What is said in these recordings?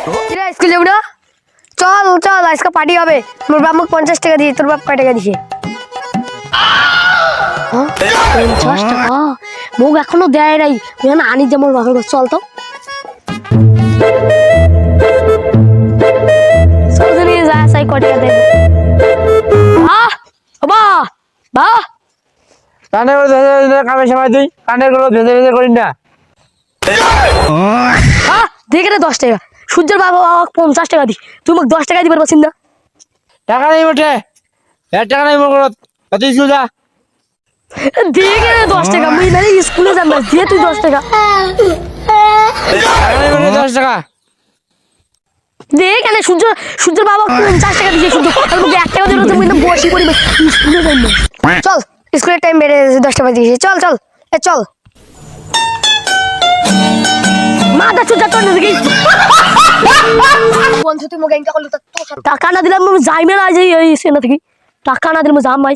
কিরে স্কুল যাবি না? চল চল আজকে পার্টি হবে। মোর বাপ মুখ 50 টাকা দিয়ে, তোর বাপ কয় টাকা দিছে? 50 টাকা মুখ এখনো দেয় নাই। আনি যে মোর বাপের কাছে, চল তো নিয়ে যা সাই কয় টাকা দেব। বাহ বাহ কানের কামের সময় তুই কানের গুলো ভেজে ভেজে করিস না। দেখে রে 10 টাকা। সূর্যের বাবা 50 টাকা দি, তুই মোক 10 টাকা দিবার পারছিস না? টাকা নেই বটে, টাকা নেই মোর তুই স্কুল যা। দেখে রে 10 টাকা, মুই মানে স্কুলে যাম না, দিয়ে তুই 10 টাকা। টাকা নেই বটে 10 টাকা। দেখ সূর্যের বাবা 50 টাকা দিয়েছে শুধু, আর মুখে 1 টাকা দিলে তো মুই না বসি পড়ি স্কুলে যাই না। চল স্কুলের টাইম বেড়ে 10 টাকা দিয়েছে, চল চল এ চল। মাথা চুদা তোর দিকে বন্ধু, তুই মোক এঙ্কা করলি তো টাকা না দিলাম আমি যাইমে না, যাই এই সেনা থেকে টাকা না দিলাম যাম ভাই।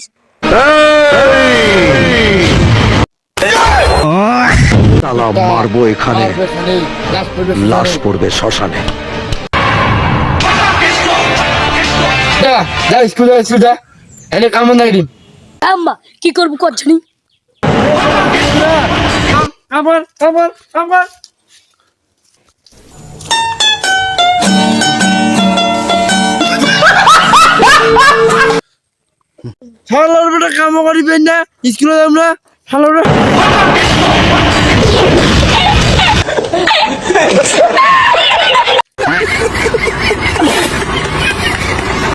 তালা মারবো এখানে, লাশ পড়বে শ্মশানে। যা যা স্কুল যা, স্কুল যা, এনে কাম নাই দিন। আম্মা কি করব করছনি? কামর কামর কামর হালার বেটা কাম করিবেন না, স্কুলে যাম না হালার বেটা।